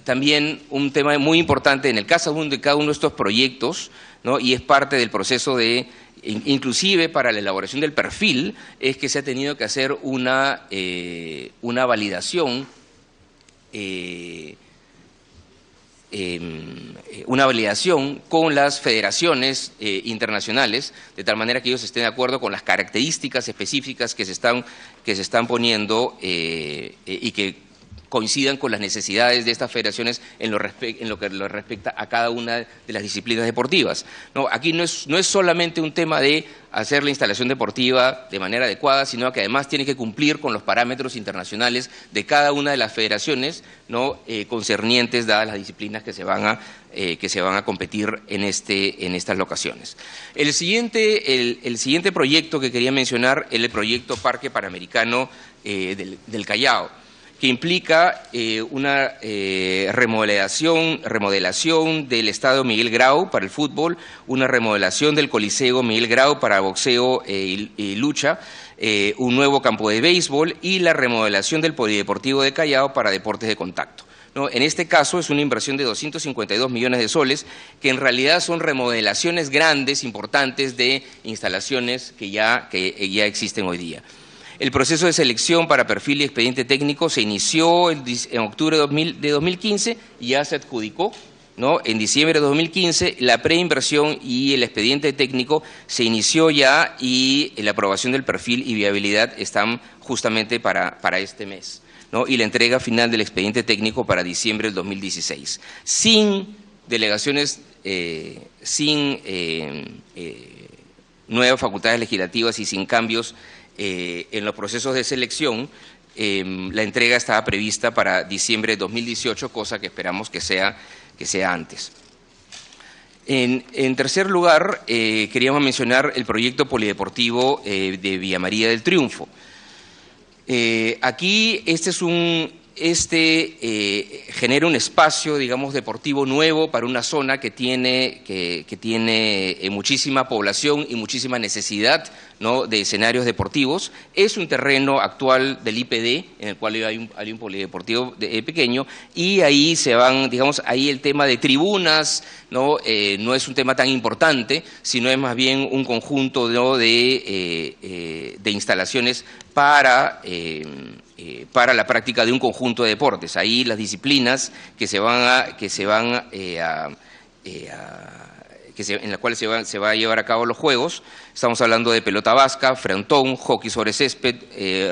también un tema muy importante en el caso de cada uno de estos proyectos, ¿no?, y es parte del proceso inclusive para la elaboración del perfil, es que se ha tenido que hacer una validación con las federaciones internacionales, de tal manera que ellos estén de acuerdo con las características específicas que se están poniendo y que coincidan con las necesidades de estas federaciones en lo que respecta a cada una de las disciplinas deportivas. No, aquí no es solamente un tema de hacer la instalación deportiva de manera adecuada, sino que además tiene que cumplir con los parámetros internacionales de cada una de las federaciones, ¿no?, concernientes dadas las disciplinas que se van a competir en estas locaciones. El siguiente proyecto que quería mencionar es el proyecto Parque Panamericano del Callao, que implica una remodelación del Estadio Miguel Grau para el fútbol, una remodelación del Coliseo Miguel Grau para boxeo y lucha, un nuevo campo de béisbol y la remodelación del Polideportivo de Callao para deportes de contacto, ¿no? En este caso es una inversión de 252 millones de soles, que en realidad son remodelaciones grandes, importantes, de instalaciones que ya existen hoy día. El proceso de selección para perfil y expediente técnico se inició en octubre de 2015 y ya se adjudicó, ¿no? En diciembre de 2015 la preinversión y el expediente técnico se inició ya, y la aprobación del perfil y viabilidad están justamente para este mes, ¿no? Y la entrega final del expediente técnico para diciembre del 2016. Sin delegaciones, sin nuevas facultades legislativas y sin cambios en los procesos de selección, la entrega estaba prevista para diciembre de 2018, cosa que esperamos que sea antes. En tercer lugar, queríamos mencionar el proyecto polideportivo de Villa María del Triunfo. Aquí genera un espacio, digamos, deportivo nuevo para una zona que tiene muchísima población y muchísima necesidad, ¿no?, de escenarios deportivos. Es un terreno actual del IPD, en el cual hay un polideportivo pequeño, y ahí ahí el tema de tribunas, ¿no? No es un tema tan importante, sino es más bien un conjunto, ¿no?, de instalaciones para la práctica de un conjunto de deportes. Ahí las disciplinas en las cuales se va a llevar a cabo los juegos, estamos hablando de pelota vasca, frontón, hockey sobre césped,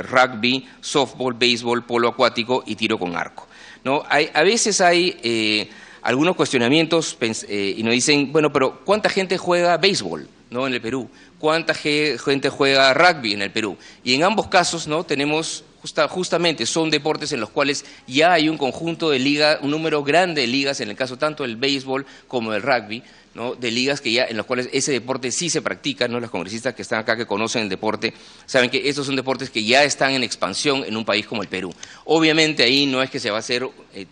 rugby, softball, béisbol, polo acuático y tiro con arco, ¿no? A veces hay algunos cuestionamientos y nos dicen, bueno, pero ¿cuánta gente juega béisbol, ¿no?, en el Perú? ¿Cuánta gente juega rugby en el Perú? Y en ambos casos, ¿no?, tenemos justamente son deportes en los cuales ya hay un conjunto de ligas, un número grande de ligas, en el caso tanto del béisbol como del rugby, ¿no?, de ligas en los cuales ese deporte sí se practica, ¿no? Los congresistas que están acá, que conocen el deporte, saben que estos son deportes que ya están en expansión en un país como el Perú. Obviamente ahí no es que se va a hacer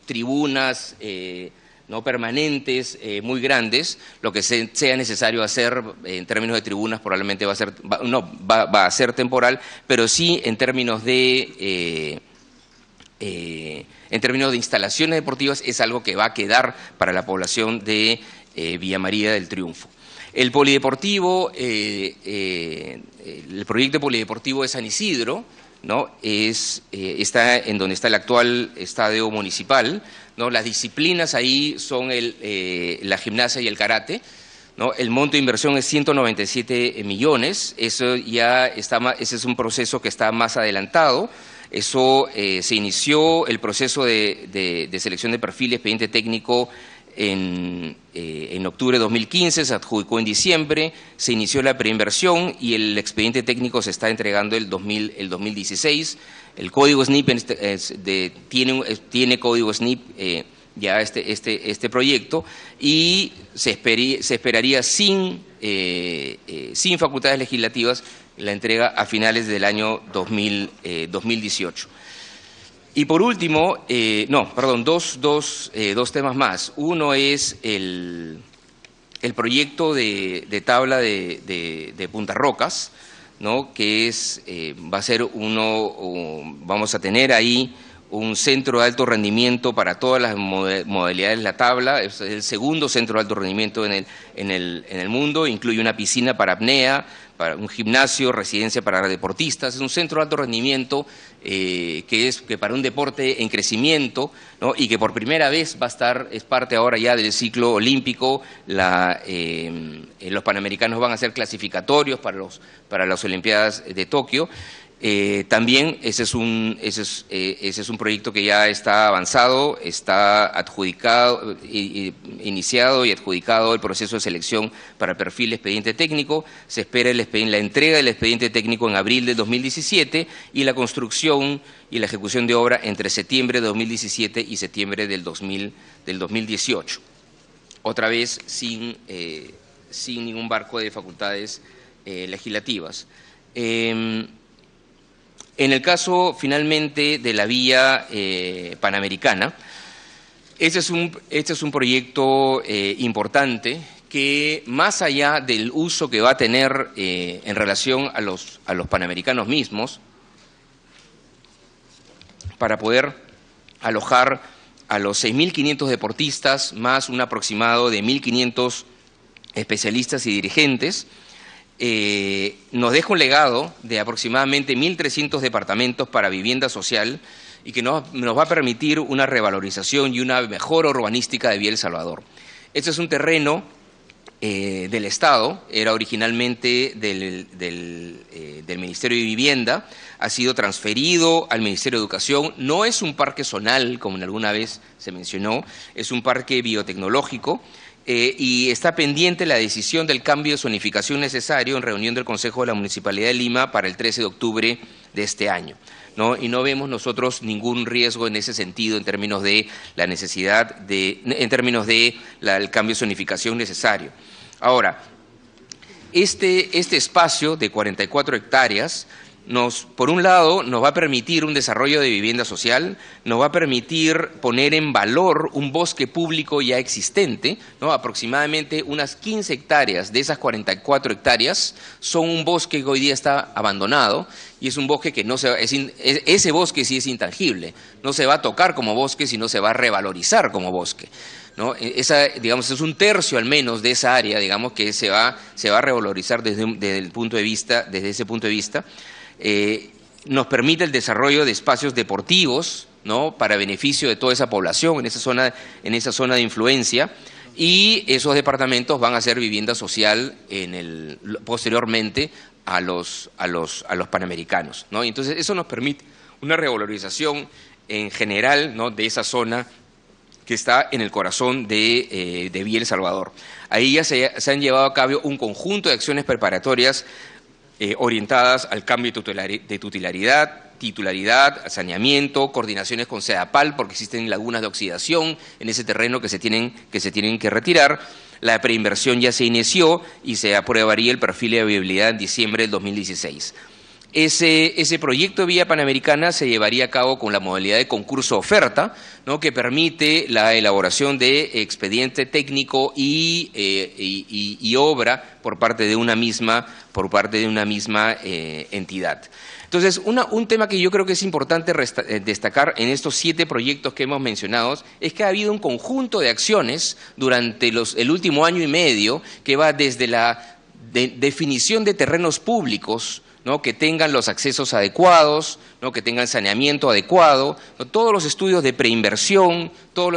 tribunas no permanentes muy grandes. Lo que sea necesario hacer en términos de tribunas probablemente va a ser temporal, pero sí en términos de instalaciones deportivas es algo que va a quedar para la población de Villa María del Triunfo. El polideportivo, el proyecto polideportivo de San Isidro, ¿no? Está en donde está el actual estadio municipal, ¿no? Las disciplinas ahí son la gimnasia y el karate, ¿no? El monto de inversión es 197 millones, ese es un proceso que está más adelantado. Eso se inició el proceso de selección de perfil expediente técnico en octubre de 2015, se adjudicó en diciembre, se inició la preinversión y el expediente técnico se está entregando el 2016. El código SNIP tiene código SNIP ya este proyecto, y se esperaría sin facultades legislativas la entrega a finales del año 2018. Y por último, dos temas más. Uno es el proyecto de tabla de Punta Rocas, ¿no? Que va a ser vamos a tener ahí un centro de alto rendimiento para todas las modalidades de la tabla. Es el segundo centro de alto rendimiento en el mundo. Incluye una piscina para apnea, para un gimnasio, residencia para deportistas. Es un centro de alto rendimiento que para un deporte en crecimiento, ¿no? Y que por primera vez es parte ahora ya del ciclo olímpico. Los Panamericanos van a ser clasificatorios para las Olimpiadas de Tokio. También ese es un proyecto que ya está avanzado, está adjudicado, iniciado y adjudicado el proceso de selección para perfil expediente técnico. Se espera la entrega del expediente técnico en abril de 2017 y la construcción y la ejecución de obra entre septiembre de 2017 y septiembre del 2018. Otra vez sin ningún marco de facultades legislativas. En el caso, finalmente, de la vía panamericana, este es un proyecto importante que, más allá del uso que va a tener en relación a los panamericanos mismos, para poder alojar a los 6.500 deportistas, más un aproximado de 1.500 especialistas y dirigentes, nos deja un legado de aproximadamente 1.300 departamentos para vivienda social y que nos va a permitir una revalorización y una mejora urbanística de Villa El Salvador. Este es un terreno del Estado, era originalmente del Ministerio de Vivienda, ha sido transferido al Ministerio de Educación. No es un parque zonal, como alguna vez se mencionó, es un parque biotecnológico. Y está pendiente la decisión del cambio de zonificación necesario en reunión del Consejo de la Municipalidad de Lima para el 13 de octubre de este año, ¿no? Y no vemos nosotros ningún riesgo en ese sentido en términos de la necesidad el cambio de zonificación necesario. Ahora, este espacio de 44 hectáreas por un lado, nos va a permitir un desarrollo de vivienda social, nos va a permitir poner en valor un bosque público ya existente, ¿no? Aproximadamente unas 15 hectáreas de esas 44 hectáreas son un bosque que hoy día está abandonado y es un bosque que ese bosque sí es intangible, no se va a tocar como bosque, sino se va a revalorizar como bosque, ¿no? Digamos, es un tercio al menos de esa área, digamos, que se va a revalorizar desde ese punto de vista. Nos permite el desarrollo de espacios deportivos, ¿no? Para beneficio de toda esa población en esa zona de influencia, y esos departamentos van a ser vivienda social posteriormente a los panamericanos, ¿no? Y entonces eso nos permite una revalorización en general, ¿no? De esa zona que está en el corazón de Villa El Salvador. Ahí ya se han llevado a cabo un conjunto de acciones preparatorias orientadas al cambio de titularidad, saneamiento, coordinaciones con SEDAPAL, porque existen lagunas de oxidación en ese terreno que se tienen que retirar. La preinversión ya se inició y se aprobaría el perfil de viabilidad en diciembre del 2016. Ese proyecto de Vía Panamericana se llevaría a cabo con la modalidad de concurso-oferta, ¿no? Que permite la elaboración de expediente técnico y obra por parte de una misma entidad. Entonces, un tema que yo creo que es importante destacar en estos 7 proyectos que hemos mencionado es que ha habido un conjunto de acciones durante el último año y medio que va desde la definición de terrenos públicos, ¿no?, que tengan los accesos adecuados, ¿no?, que tengan saneamiento adecuado, ¿no?, todos los estudios de preinversión, todos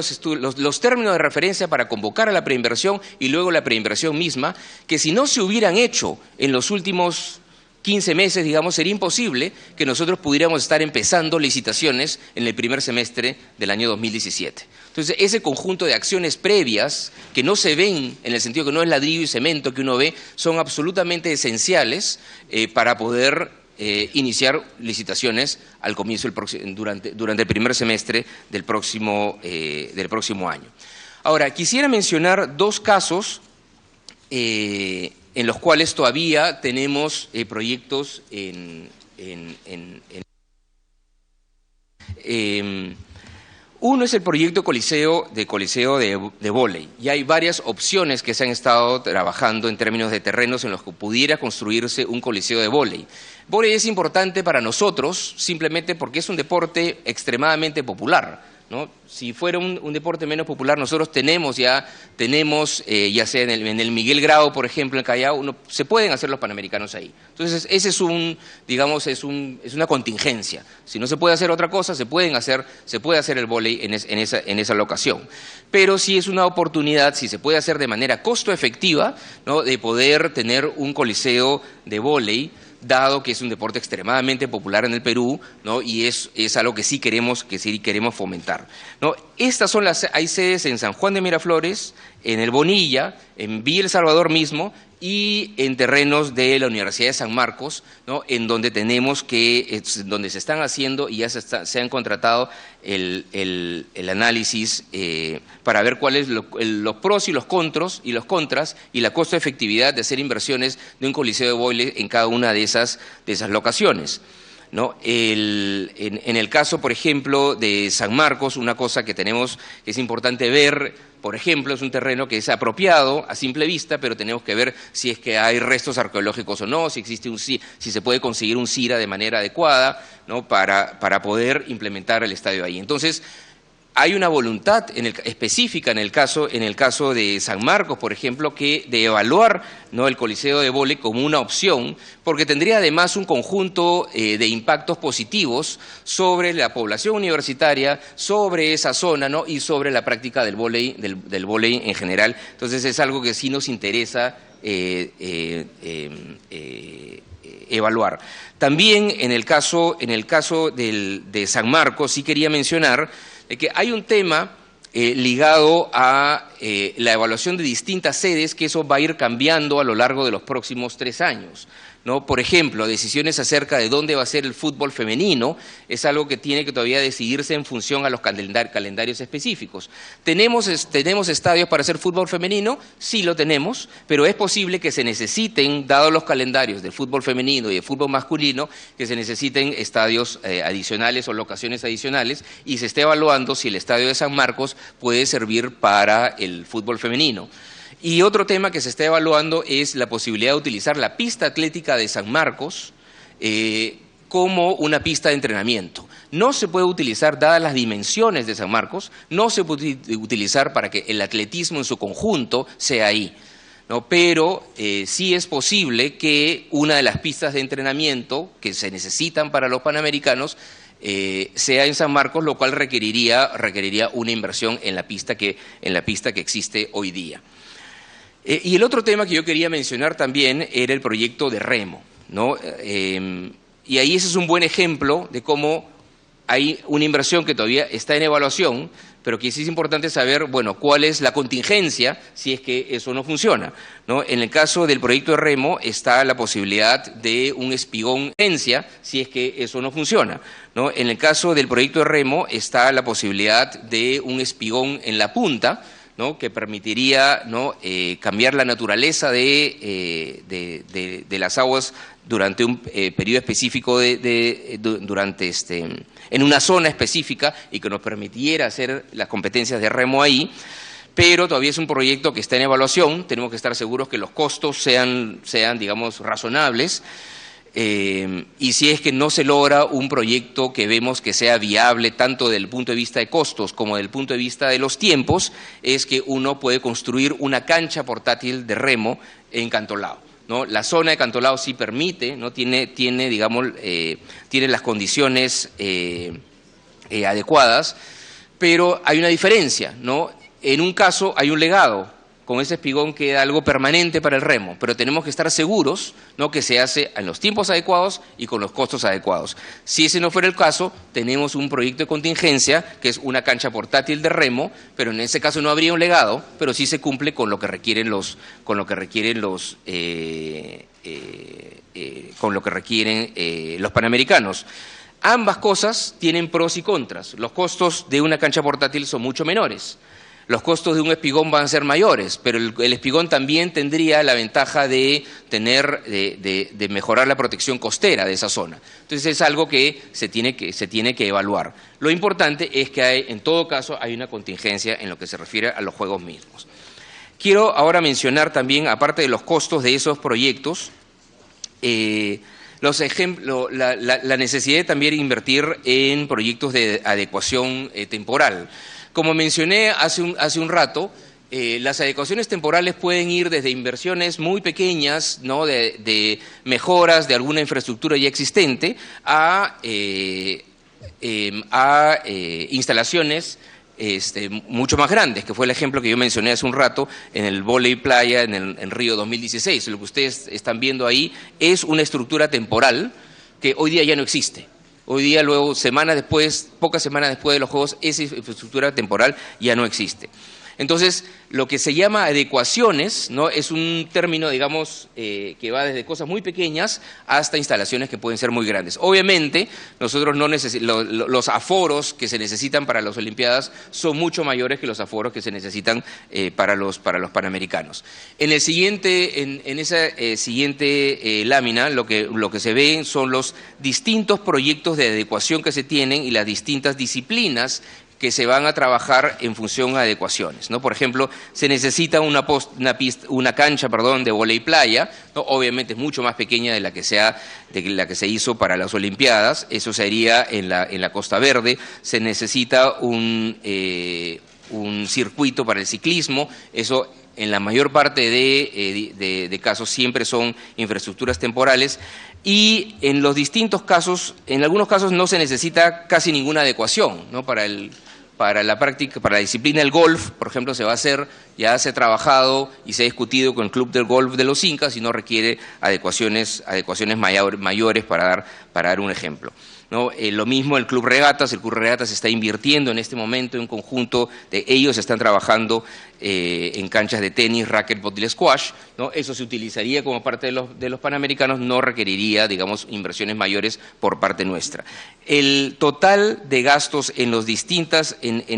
los términos de referencia para convocar a la preinversión y luego la preinversión misma, que si no se hubieran hecho en los últimos 15 meses, digamos, sería imposible que nosotros pudiéramos estar empezando licitaciones en el primer semestre del año 2017. Entonces, ese conjunto de acciones previas que no se ven, en el sentido que no es ladrillo y cemento que uno ve, son absolutamente esenciales para poder iniciar licitaciones al comienzo durante el primer semestre del próximo año. Ahora, quisiera mencionar dos casos en los cuales todavía tenemos proyectos uno es el proyecto Coliseo de vóley, y hay varias opciones que se han estado trabajando en términos de terrenos en los que pudiera construirse un coliseo de vóley. Vóley es importante para nosotros simplemente porque es un deporte extremadamente popular, ¿no? Si fuera un deporte menos popular, nosotros tenemos ya sea en el Miguel Grau, por ejemplo, en Callao, se pueden hacer los Panamericanos ahí. Entonces, ese es es una contingencia. Si no se puede hacer otra cosa, se puede hacer el vóley en esa locación. Pero sí es una oportunidad, si se puede hacer de manera costo efectiva, ¿no?, de poder tener un coliseo de vóley, dado que es un deporte extremadamente popular en el Perú, ¿no?, y es algo que sí queremos fomentar, ¿no? Hay sedes en San Juan de Miraflores, en el Bonilla, en Villa El Salvador mismo, y en terrenos de la Universidad de San Marcos, ¿no?, en donde donde se están haciendo y ya se han contratado el análisis para ver cuáles los pros y los contras y la costo efectividad de hacer inversiones de un coliseo de vóley en cada una de esas locaciones, ¿no? En el caso, por ejemplo, de San Marcos, una cosa que es importante ver, por ejemplo, es un terreno que es apropiado a simple vista, pero tenemos que ver si es que hay restos arqueológicos o no, si se puede conseguir un CIRA de manera adecuada, ¿no?, para poder implementar el estadio ahí. Entonces, hay una voluntad específica en el caso de San Marcos, por ejemplo, de evaluar, ¿no?, el coliseo de vóley como una opción, porque tendría además un conjunto de impactos positivos sobre la población universitaria, sobre esa zona, ¿no?, y sobre la práctica del vóley en general. Entonces, es algo que sí nos interesa evaluar. También en el caso de San Marcos, sí quería mencionar que hay un tema ligado a la evaluación de distintas sedes, que eso va a ir cambiando a lo largo de los próximos 3 años. ¿No? Por ejemplo, decisiones acerca de dónde va a ser el fútbol femenino es algo que tiene que todavía decidirse en función a los calendarios específicos. ¿Tenemos estadios para hacer fútbol femenino? Sí lo tenemos, pero es posible que se necesiten, dados los calendarios del fútbol femenino y del fútbol masculino, que se necesiten estadios adicionales o locaciones adicionales, y se esté evaluando si el estadio de San Marcos puede servir para el fútbol femenino. Y otro tema que se está evaluando es la posibilidad de utilizar la pista atlética de San Marcos como una pista de entrenamiento. No se puede utilizar, dadas las dimensiones de San Marcos, no se puede utilizar para que el atletismo en su conjunto sea ahí, ¿no? Pero sí es posible que una de las pistas de entrenamiento que se necesitan para los Panamericanos sea en San Marcos, lo cual requeriría una inversión en la pista que existe hoy día. Y el otro tema que yo quería mencionar también era el proyecto de remo, ¿no? Y ahí ese es un buen ejemplo de cómo hay una inversión que todavía está en evaluación, pero que sí es importante saber, bueno, cuál es la contingencia si es que eso no funciona, ¿no? En el caso del proyecto de remo está la posibilidad de un espigón si es que eso no funciona, ¿no? En el caso del proyecto de remo está la posibilidad de un espigón en la punta, ¿no?, que permitiría, ¿no?, cambiar la naturaleza de las aguas durante un periodo específico en una zona específica, y que nos permitiera hacer las competencias de remo ahí. Pero todavía es un proyecto que está en evaluación, tenemos que estar seguros que los costos sean digamos, razonables. Y si es que no se logra un proyecto que vemos que sea viable tanto desde el punto de vista de costos como desde el punto de vista de los tiempos, es que uno puede construir una cancha portátil de remo en Cantolao, ¿no? La zona de Cantolao sí permite, ¿no? Tiene digamos, tiene las condiciones adecuadas, pero hay una diferencia, ¿no? En un caso hay un legado, con ese espigón queda algo permanente para el remo, pero tenemos que estar seguros, ¿no? Que se hace en los tiempos adecuados y con los costos adecuados. Si ese no fuera el caso, tenemos un proyecto de contingencia, que es una cancha portátil de remo, pero en ese caso no habría un legado, pero sí se cumple con lo que requieren los panamericanos. Ambas cosas tienen pros y contras. Los costos de una cancha portátil son mucho menores. Los costos de un espigón van a ser mayores, pero el espigón también tendría la ventaja de mejorar la protección costera de esa zona. Entonces es algo que se tiene que evaluar. Lo importante es que en todo caso hay una contingencia en lo que se refiere a los juegos mismos. Quiero ahora mencionar también, aparte de los costos de esos proyectos, la necesidad de también invertir en proyectos de adecuación temporal. Como mencioné hace un rato, las adecuaciones temporales pueden ir desde inversiones muy pequeñas, ¿no? de mejoras de alguna infraestructura ya existente a instalaciones mucho más grandes, que fue el ejemplo que yo mencioné hace un rato en el vóley playa en Río 2016. Lo que ustedes están viendo ahí es una estructura temporal que hoy día ya no existe. Hoy día, luego, pocas semanas después de los Juegos, esa infraestructura temporal ya no existe. Entonces, lo que se llama adecuaciones, ¿no? Es un término, digamos, que va desde cosas muy pequeñas hasta instalaciones que pueden ser muy grandes. Obviamente, nosotros los aforos que se necesitan para las Olimpiadas son mucho mayores que los aforos que se necesitan para los Panamericanos. En esa siguiente lámina, lo que se ve son los distintos proyectos de adecuación que se tienen y las distintas disciplinas que se van a trabajar en función a adecuaciones, ¿no? Por ejemplo, se necesita una cancha de vóley playa, ¿no? Obviamente es mucho más pequeña de la que se hizo para las Olimpiadas, eso sería en la Costa Verde. Se necesita un circuito para el ciclismo, eso en la mayor parte de casos siempre son infraestructuras temporales. Y en los distintos casos, en algunos casos no se necesita casi ninguna adecuación, ¿no? Para la disciplina del golf, por ejemplo, ya se ha trabajado y se ha discutido con el Club del Golf de los Incas y no requiere adecuaciones mayores para dar un ejemplo, ¿no? Lo mismo el Club Regatas está invirtiendo en este momento en un conjunto de ellos, están trabajando en canchas de tenis, racquetball y squash, ¿no? Eso se utilizaría como parte de los Panamericanos, no requeriría, digamos, inversiones mayores por parte nuestra. El total de gastos en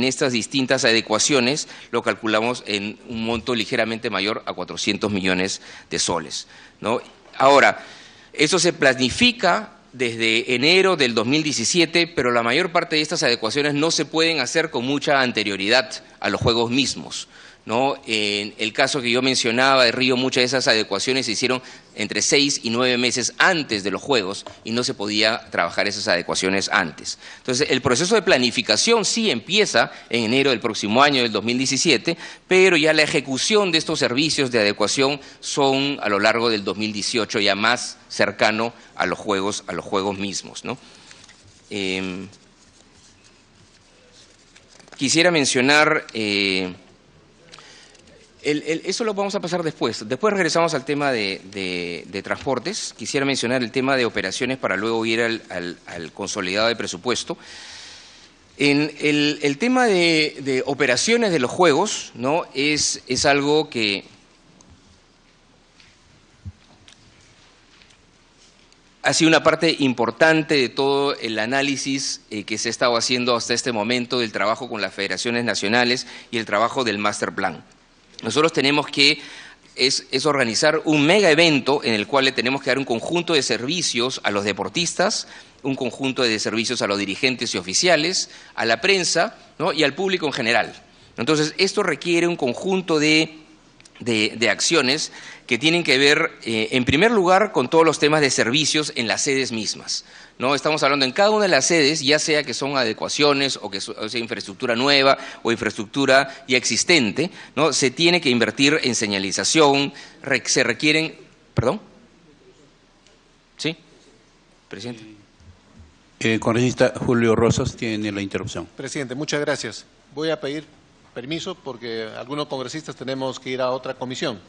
estas distintas adecuaciones lo calculamos en un monto ligeramente mayor a 400 millones de soles, ¿no? Ahora, eso se planifica desde enero del 2017, pero la mayor parte de estas adecuaciones no se pueden hacer con mucha anterioridad a los Juegos mismos, ¿no? En el caso que yo mencionaba de Río, muchas de esas adecuaciones se hicieron entre 6 y 9 meses antes de los Juegos y no se podía trabajar esas adecuaciones antes. Entonces, el proceso de planificación sí empieza en enero del próximo año, del 2017, pero ya la ejecución de estos servicios de adecuación son a lo largo del 2018, ya más cercano a los Juegos mismos, ¿no? Quisiera mencionar... eso lo vamos a pasar después. Después regresamos al tema de transportes. Quisiera mencionar el tema de operaciones para luego ir al consolidado de presupuesto. En el tema de operaciones de los Juegos, ¿no? Es algo que ha sido una parte importante de todo el análisis que se ha estado haciendo hasta este momento del trabajo con las federaciones nacionales y el trabajo del Master Plan. Nosotros tenemos que organizar un mega evento en el cual le tenemos que dar un conjunto de servicios a los deportistas, un conjunto de servicios a los dirigentes y oficiales, a la prensa, ¿no? Y al público en general. Entonces, esto requiere un conjunto de acciones que tienen que ver, en primer lugar, con todos los temas de servicios en las sedes mismas, ¿no? Estamos hablando en cada una de las sedes, ya sea que son adecuaciones o que sea infraestructura nueva o infraestructura ya existente, ¿no? Se tiene que invertir en señalización, se requieren ¿Perdón? Sí, presidente. Congresista Julio Rosas tiene la interrupción. Presidente, muchas gracias. Voy a pedir permiso porque algunos congresistas tenemos que ir a otra comisión.